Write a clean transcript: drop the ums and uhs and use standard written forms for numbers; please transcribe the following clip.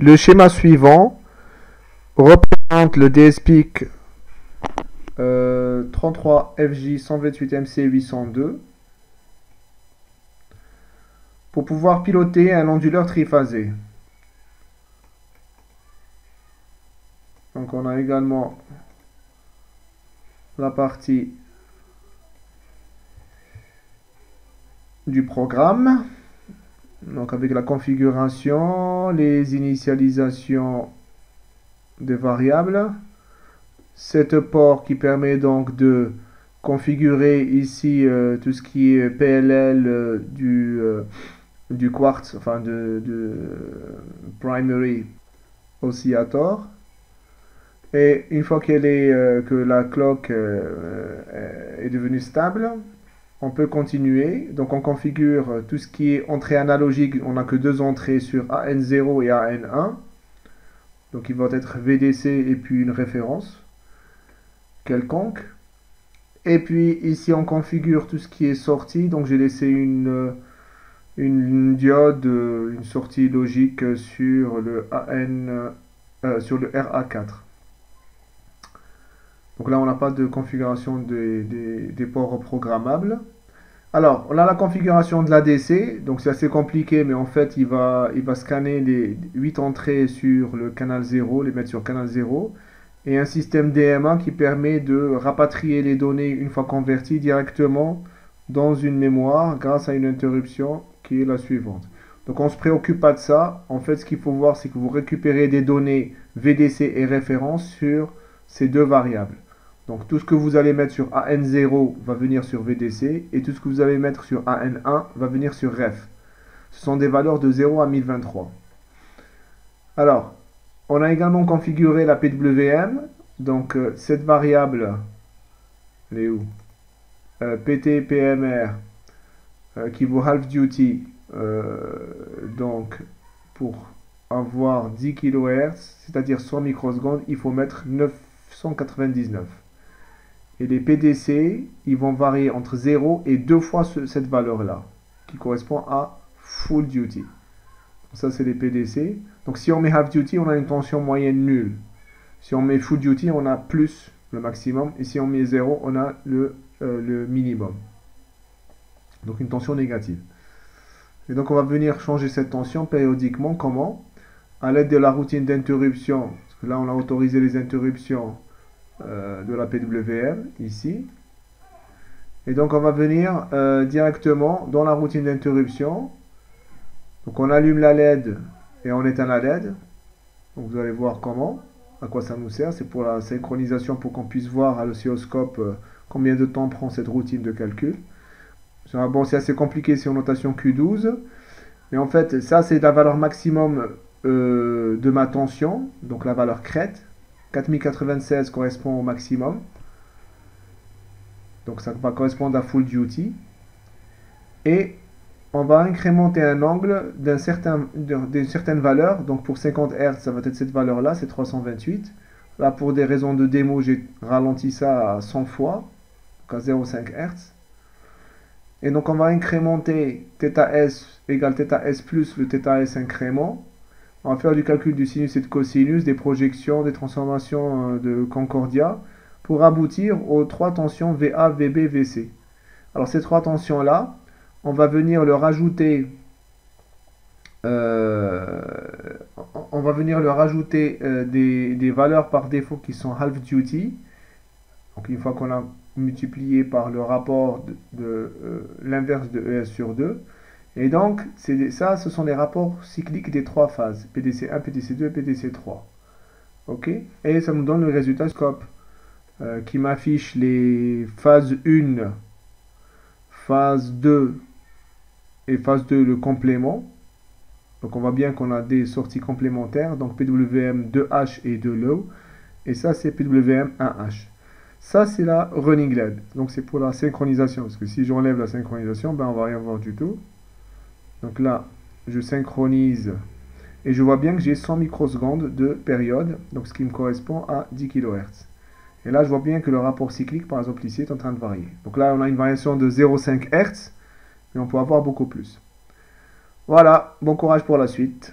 le schéma suivant représente le DSPIC 33 FJ 128 MC 802 pour pouvoir piloter un onduleur triphasé. Donc on a également la partie du programme, donc avec la configuration, les initialisations des variables, cet port qui permet donc de configurer ici tout ce qui est PLL du quartz, enfin de primary oscillator. Et une fois que la clock est devenue stable, on peut continuer. Donc on configure tout ce qui est entrée analogique. On n'a que deux entrées sur AN0 et AN1. Donc ils vont être VDC et puis une référence quelconque. Et puis ici on configure tout ce qui est sortie. Donc j'ai laissé une diode, une sortie logique sur le sur le RA4. Donc là on n'a pas de configuration des ports programmables. Alors on a la configuration de l'ADC, donc c'est assez compliqué, mais en fait il va scanner les 8 entrées sur le canal 0, les mettre sur canal 0, et un système DMA qui permet de rapatrier les données une fois converties directement dans une mémoire grâce à une interruption qui est la suivante. Donc on ne se préoccupe pas de ça. En fait ce qu'il faut voir, c'est que vous récupérez des données VDC et référence sur ces deux variables. Donc tout ce que vous allez mettre sur AN0 va venir sur VDC et tout ce que vous allez mettre sur AN1 va venir sur REF. Ce sont des valeurs de 0 à 1023. Alors, on a également configuré la PWM. Donc cette variable, elle est où? PT-PMR qui vaut half duty, donc pour avoir 10 kHz, c'est-à-dire 100 microsecondes, il faut mettre 999. Et les PDC, ils vont varier entre 0 et 2 fois cette valeur-là, qui correspond à full duty. Ça, c'est les PDC. Donc si on met half duty, on a une tension moyenne nulle. Si on met full duty, on a plus le maximum. Et si on met 0, on a le minimum. Donc une tension négative. Et donc on va venir changer cette tension périodiquement. Comment? À l'aide de la routine d'interruption. Parce que là, on a autorisé les interruptions de la PWM ici. Et donc on va venir directement dans la routine d'interruption. Donc on allume la LED et on éteint la LED. Donc vous allez voir comment, à quoi ça nous sert. C'est pour la synchronisation, pour qu'on puisse voir à l'oscilloscope combien de temps prend cette routine de calcul. Bon, c'est assez compliqué, c'est en notation Q12. Mais en fait, ça c'est la valeur maximum de ma tension, donc la valeur crête. 4096 correspond au maximum. Donc ça va correspondre à full duty. Et on va incrémenter un angle d'une certaine valeur. Donc pour 50 Hz, ça va être cette valeur-là, c'est 328. Là, pour des raisons de démo, j'ai ralenti ça à 100 fois, donc à 0,5 Hz. Et donc on va incrémenter θS égale θS plus le θS incrément. On va faire du calcul du sinus et de cosinus, des projections, des transformations de Concordia, pour aboutir aux trois tensions VA, VB, VC. Alors ces trois tensions-là, on va venir leur ajouter, des valeurs par défaut qui sont half duty. Donc une fois qu'on a multiplié par le rapport de l'inverse de ES sur 2. Et donc, ça, ce sont les rapports cycliques des trois phases, PDC1, PDC2 et PDC3. Ok? Et ça nous donne le résultat scope qui m'affiche les phases 1, phase 2 et phase 2 le complément. Donc on voit bien qu'on a des sorties complémentaires, donc PWM 2H et 2 low. Et ça, c'est PWM 1H. Ça, c'est la running LED. Donc c'est pour la synchronisation, parce que si j'enlève la synchronisation, ben, on va rien voir du tout. Donc là, je synchronise et je vois bien que j'ai 100 microsecondes de période, donc ce qui me correspond à 10 kHz. Et là, je vois bien que le rapport cyclique, par exemple ici, est en train de varier. Donc là, on a une variation de 0,5 Hz, mais on peut avoir beaucoup plus. Voilà, bon courage pour la suite.